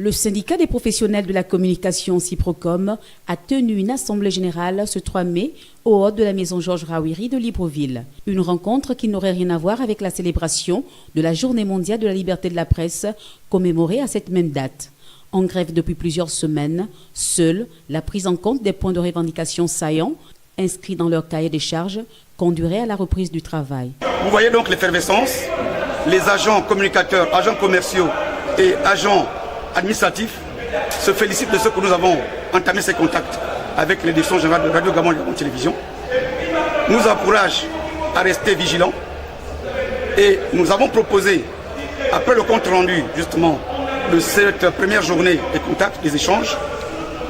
Le syndicat des professionnels de la communication Cyprocom a tenu une assemblée générale ce 3 mai au hall de la maison Georges Rawiri de Libreville. Une rencontre qui n'aurait rien à voir avec la célébration de la Journée mondiale de la liberté de la presse commémorée à cette même date. En grève depuis plusieurs semaines, seule la prise en compte des points de revendication saillants inscrits dans leur cahier des charges conduirait à la reprise du travail. Vous voyez donc l'effervescence. Les agents communicateurs, agents commerciaux et agents administratifs se félicitent de ce que nous avons entamé ces contacts avec les directions générales de Radio Gabon et Gabon Télévision. Nous encouragent à rester vigilants et nous avons proposé, après le compte rendu justement de cette première journée des contacts, des échanges,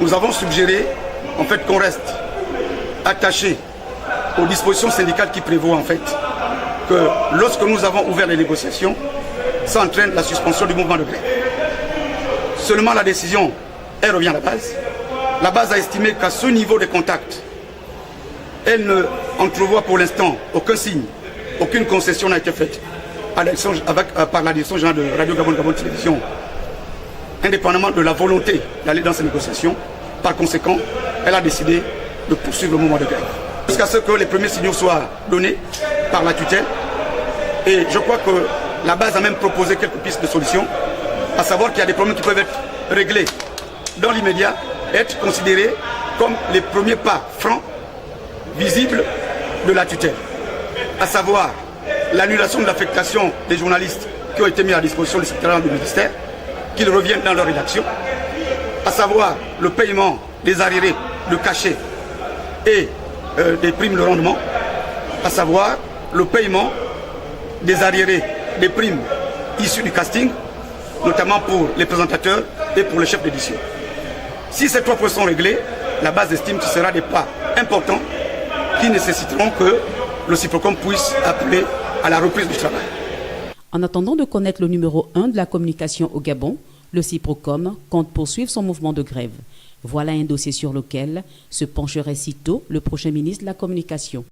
nous avons suggéré en fait qu'on reste attaché aux dispositions syndicales qui prévoient en fait que lorsque nous avons ouvert les négociations, ça entraîne la suspension du mouvement de grève. Seulement la décision, elle revient à la base. La base a estimé qu'à ce niveau de contact, elle ne entrevoit pour l'instant aucun signe, aucune concession n'a été faite par la direction générale de Radio Gabon Gabon Télévision, indépendamment de la volonté d'aller dans ces négociations. Par conséquent, elle a décidé de poursuivre le mouvement de grève jusqu'à ce que les premiers signaux soient donnés par la tutelle. Et je crois que la base a même proposé quelques pistes de solutions, à savoir qu'il y a des problèmes qui peuvent être réglés dans l'immédiat et être considérés comme les premiers pas francs, visibles de la tutelle. À savoir l'annulation de l'affectation des journalistes qui ont été mis à disposition du secrétariat du ministère, qu'ils reviennent dans leur rédaction. À savoir le paiement des arriérés, de cachets et des primes de rendement. À savoir le paiement des arriérés, des primes issues du casting, notamment pour les présentateurs et pour les chefs d'édition. Si ces trois points sont réglés, la base estime que ce sera des pas importants qui nécessiteront que le Cyprocom puisse appeler à la reprise du travail. En attendant de connaître le numéro 1 de la communication au Gabon, le Cyprocom compte poursuivre son mouvement de grève. Voilà un dossier sur lequel se pencherait sitôt le prochain ministre de la Communication.